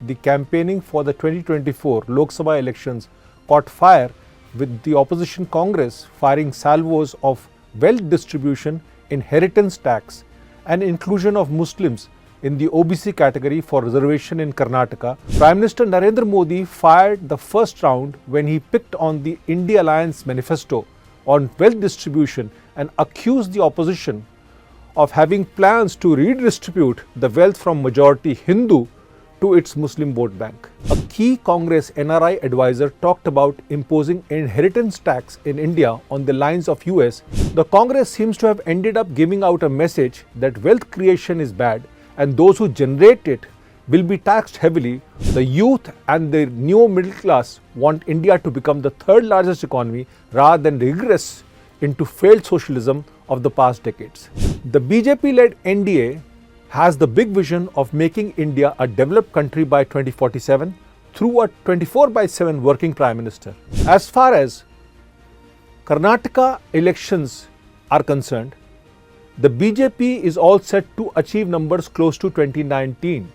the campaigning for the 2024 Lok Sabha elections caught fire, with the opposition Congress firing salvos of wealth distribution, inheritance tax and inclusion of Muslims in the OBC category for reservation in Karnataka. Prime Minister Narendra Modi fired the first round when he picked on the India Alliance manifesto on wealth distribution and accused the opposition of having plans to redistribute the wealth from majority Hindu to its Muslim vote bank. A key Congress NRI advisor talked about imposing inheritance tax in India on the lines of US. The Congress seems to have ended up giving out a message that wealth creation is bad and those who generate it will be taxed heavily. The youth and the new middle class want India to become the third largest economy rather than regress into failed socialism of the past decades. The BJP-led NDA has the big vision of making India a developed country by 2047 through a 24/7 working Prime Minister. As far as Karnataka elections are concerned, the BJP is all set to achieve numbers close to 2019.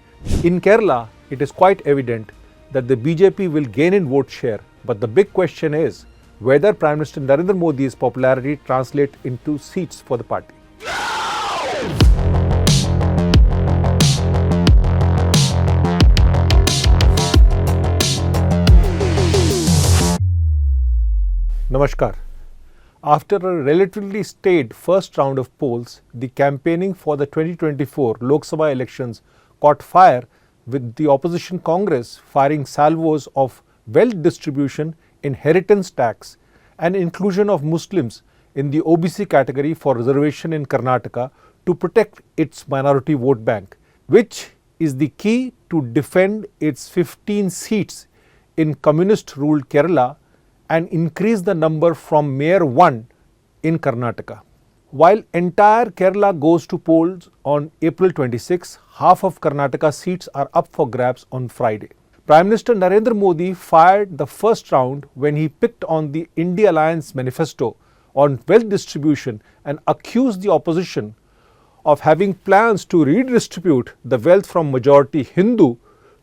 In Kerala, it is quite evident that the BJP will gain in vote share, but the big question is whether Prime Minister Narendra Modi's popularity translates into seats for the party. Namaskar. After a relatively staid first round of polls, the campaigning for the 2024 Lok Sabha elections caught fire, with the opposition Congress firing salvos of wealth distribution, inheritance tax and inclusion of Muslims in the OBC category for reservation in Karnataka to protect its minority vote bank, which is the key to defend its 15 seats in communist-ruled Kerala and increase the number from mere 1 in Karnataka. While entire Kerala goes to polls on April 26, half of Karnataka seats are up for grabs on Friday. Prime Minister Narendra Modi fired the first round when he picked on the India Alliance manifesto on wealth distribution and accused the opposition of having plans to redistribute the wealth from majority Hindu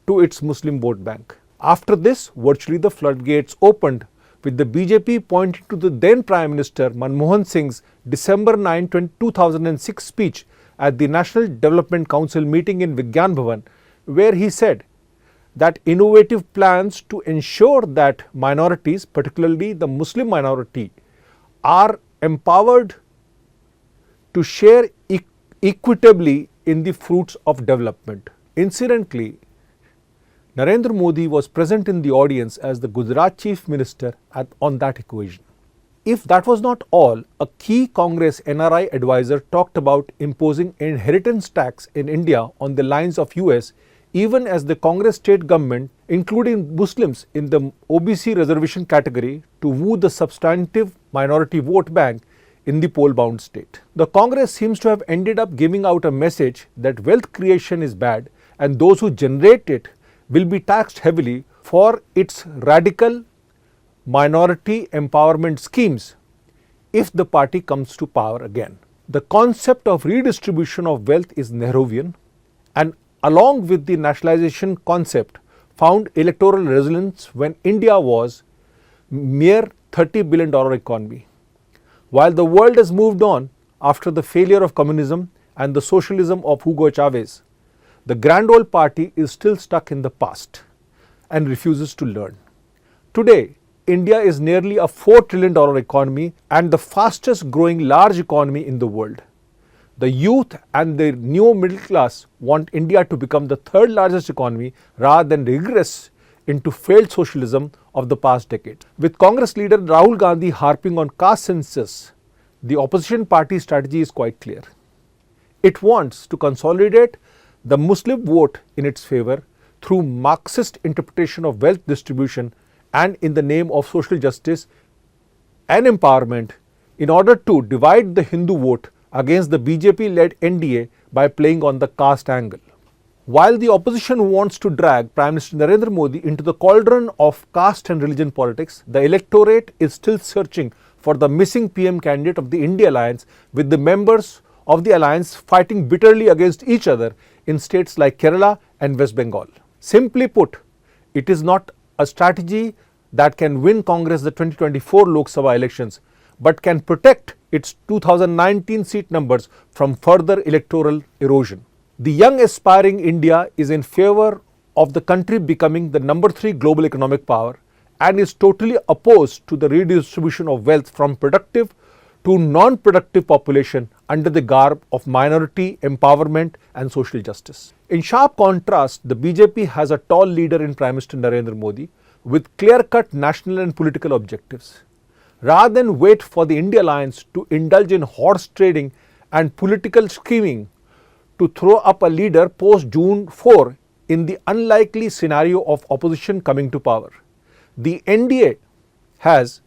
to its Muslim vote bank. After this, virtually the floodgates opened, with the BJP pointing to the then Prime Minister Manmohan Singh's December 9, 2006 speech at the National Development Council meeting in Vigyan Bhavan, where he said that innovative plans to ensure that minorities, particularly the Muslim minority, are empowered to share equitably in the fruits of development. Incidentally, Narendra Modi was present in the audience as the Gujarat Chief Minister on that occasion. If that was not all, a key Congress NRI advisor talked about imposing inheritance tax in India on the lines of US, even as the Congress state government, including Muslims in the OBC reservation category, to woo the substantive minority vote bank in the poll-bound state. The Congress seems to have ended up giving out a message that wealth creation is bad and those who generate it will be taxed heavily for its radical minority empowerment schemes if the party comes to power again. The concept of redistribution of wealth is Nehruvian, and along with the nationalization concept, found electoral resonance when India was mere $30 billion economy. While the world has moved on after the failure of communism and the socialism of Hugo Chavez, the grand old party is still stuck in the past and refuses to learn. Today, India is nearly a $4 trillion economy and the fastest growing large economy in the world. The youth and the new middle class want India to become the third largest economy rather than regress into failed socialism of the past decade. With Congress leader Rahul Gandhi harping on caste census, the opposition party strategy is quite clear. It wants to consolidate the Muslim vote in its favor through Marxist interpretation of wealth distribution and in the name of social justice and empowerment in order to divide the Hindu vote against the BJP-led NDA by playing on the caste angle. While the opposition wants to drag Prime Minister Narendra Modi into the cauldron of caste and religion politics, the electorate is still searching for the missing PM candidate of the India Alliance, with the members of the alliance fighting bitterly against each other in states like Kerala and West Bengal. Simply put, it is not a strategy that can win Congress the 2024 Lok Sabha elections, but can protect its 2019 seat numbers from further electoral erosion. The young aspiring India is in favor of the country becoming the number 3 global economic power and is totally opposed to the redistribution of wealth from productive to non-productive population under the garb of minority empowerment and social justice. In sharp contrast, the BJP has a tall leader in Prime Minister Narendra Modi with clear-cut national and political objectives. Rather than wait for the India Alliance to indulge in horse trading and political scheming to throw up a leader post-June 4 in the unlikely scenario of opposition coming to power, the NDA has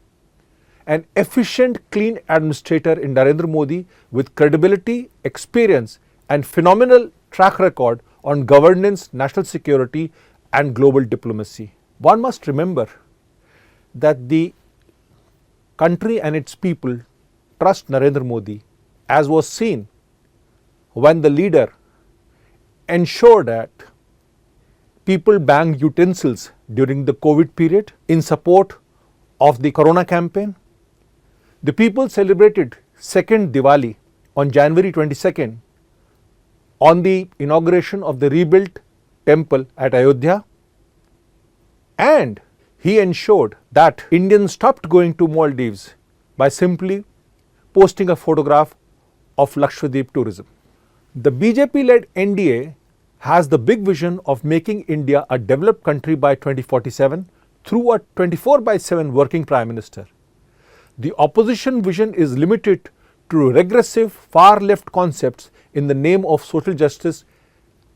an efficient, clean administrator in Narendra Modi with credibility, experience and phenomenal track record on governance, national security and global diplomacy. One must remember that the country and its people trust Narendra Modi, as was seen when the leader ensured that people banged utensils during the COVID period in support of the Corona campaign. The people celebrated second Diwali on January 22nd on the inauguration of the rebuilt temple at Ayodhya, and he ensured that Indians stopped going to Maldives by simply posting a photograph of Lakshadweep tourism. The BJP-led NDA has the big vision of making India a developed country by 2047 through a 24/7 working Prime Minister. The opposition vision is limited to regressive far-left concepts in the name of social justice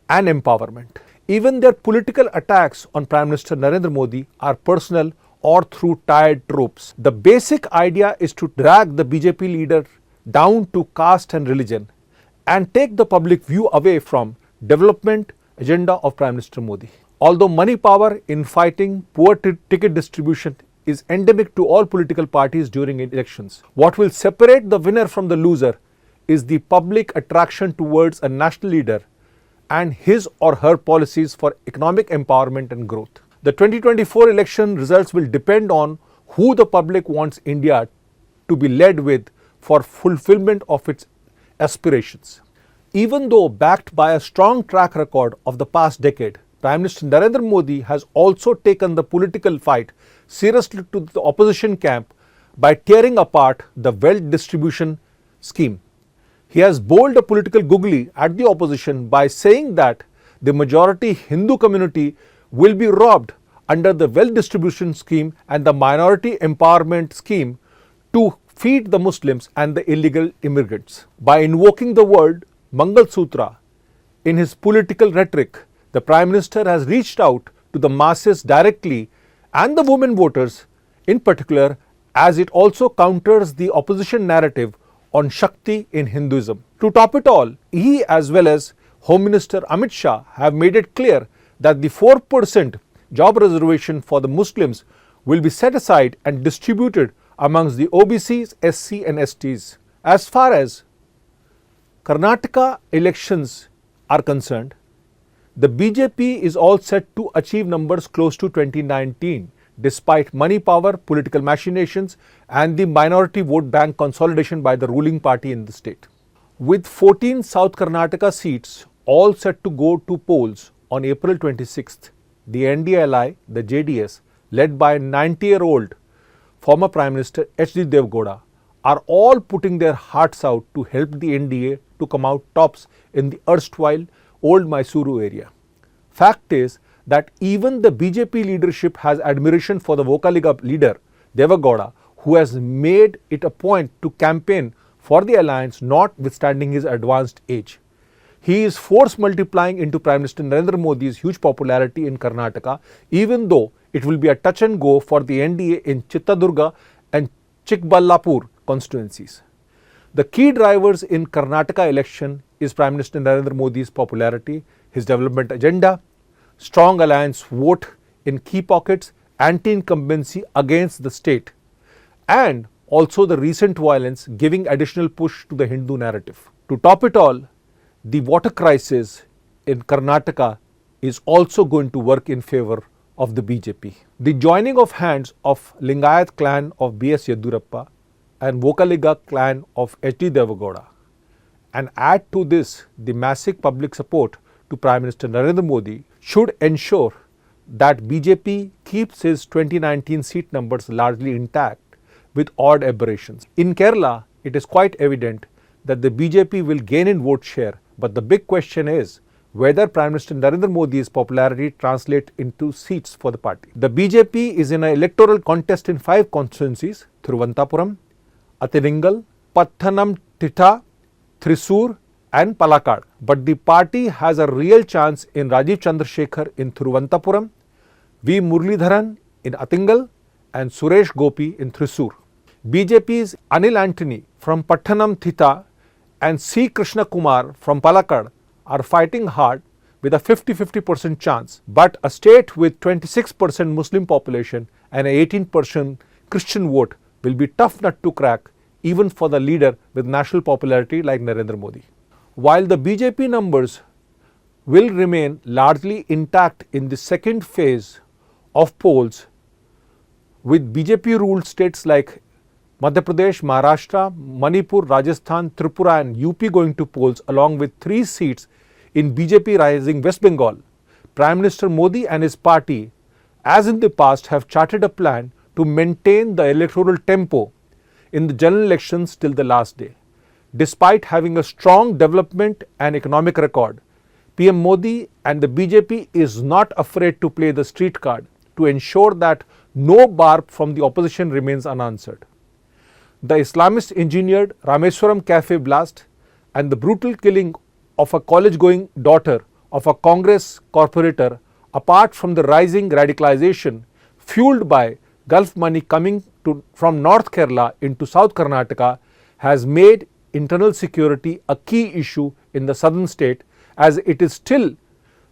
and empowerment. Even their political attacks on Prime Minister Narendra Modi are personal or through tired tropes. The basic idea is to drag the BJP leader down to caste and religion and take the public view away from development agenda of Prime Minister Modi. Although money power in fighting poor ticket distribution is endemic to all political parties during elections, what will separate the winner from the loser is the public attraction towards a national leader and his or her policies for economic empowerment and growth. The 2024 election results will depend on who the public wants India to be led with for fulfillment of its aspirations. Even though backed by a strong track record of the past decade, Prime Minister Narendra Modi has also taken the political fight seriously to the opposition camp by tearing apart the wealth distribution scheme. He has bowled a political googly at the opposition by saying that the majority Hindu community will be robbed under the wealth distribution scheme and the minority empowerment scheme to feed the Muslims and the illegal immigrants. By invoking the word Mangal Sutra in his political rhetoric, the Prime Minister has reached out to the masses directly and the women voters in particular, as it also counters the opposition narrative on Shakti in Hinduism. To top it all, he as well as Home Minister Amit Shah have made it clear that the 4% job reservation for the Muslims will be set aside and distributed amongst the OBCs, SC and STs. As far as Karnataka elections are concerned, the BJP is all set to achieve numbers close to 2019 despite money power, political machinations and the minority vote bank consolidation by the ruling party in the state. With 14 South Karnataka seats all set to go to polls on April 26th, the NDLI, the JDS, led by 90-year-old former Prime Minister H.D. Dev Gowda, are all putting their hearts out to help the NDA to come out tops in the erstwhile old Mysuru area. Fact is that even the BJP leadership has admiration for the Vokaliga leader Deva Gowda, who has made it a point to campaign for the alliance notwithstanding his advanced age. He is force multiplying into Prime Minister Narendra Modi's huge popularity in Karnataka, even though it will be a touch and go for the NDA in Chittadurga and Chikballapur constituencies. The key drivers in Karnataka election is Prime Minister Narendra Modi's popularity, his development agenda, strong alliance vote in key pockets, anti-incumbency against the state, and also the recent violence giving additional push to the Hindu narrative. To top it all, the water crisis in Karnataka is also going to work in favor of the BJP. The joining of hands of Lingayat clan of B.S. Yedurappa and Vokaliga clan of H.D. Devagowda, and add to this the massive public support to Prime Minister Narendra Modi, should ensure that BJP keeps its 2019 seat numbers largely intact with odd aberrations. In Kerala, it is quite evident that the BJP will gain in vote share, but the big question is whether Prime Minister Narendra Modi's popularity translates into seats for the party. The BJP is in an electoral contest in 5 constituencies: Thiruvananthapuram, Athiningal, Pathanamthitta, Thrissur and Palakkad. But the party has a real chance in Rajiv Chandrasekhar in Thiruvananthapuram, V. Muralidharan in Athingal and Suresh Gopi in Thrissur. BJP's Anil Antony from Pathanamthitta and C. Krishna Kumar from Palakkad are fighting hard with a 50-50% chance, but a state with 26% Muslim population and an 18% Christian vote will be tough nut to crack even for the leader with national popularity like Narendra Modi. While the BJP numbers will remain largely intact in the second phase of polls, with BJP-ruled states like Madhya Pradesh, Maharashtra, Manipur, Rajasthan, Tripura and UP going to polls along with 3 seats in BJP rising West Bengal, Prime Minister Modi and his party, as in the past, have charted a plan to maintain the electoral tempo in the general elections till the last day. Despite having a strong development and economic record, PM Modi and the BJP is not afraid to play the street card to ensure that no barb from the opposition remains unanswered. The Islamist engineered Rameswaram cafe blast and the brutal killing of a college-going daughter of a Congress corporator, apart from the rising radicalization fueled by Gulf money coming from North Kerala into South Karnataka, has made internal security a key issue in the southern state, as it is still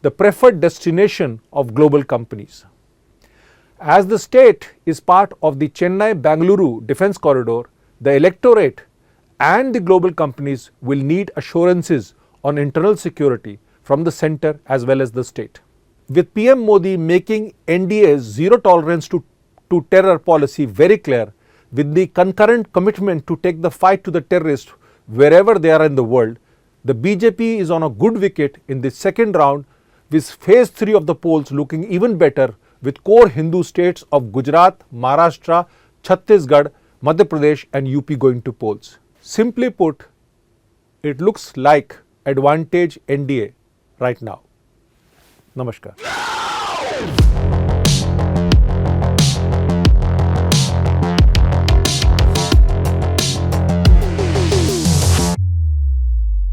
the preferred destination of global companies. As the state is part of the Chennai-Bangalore defence corridor, the electorate and the global companies will need assurances on internal security from the centre as well as the state. With PM Modi making NDA's zero tolerance to terror policy very clear, with the concurrent commitment to take the fight to the terrorists wherever they are in the world, the BJP is on a good wicket in the second round, with phase 3 of the polls looking even better, with core Hindu states of Gujarat, Maharashtra, Chhattisgarh, Madhya Pradesh and UP going to polls. Simply put, it looks like advantage NDA right now. Namaskar.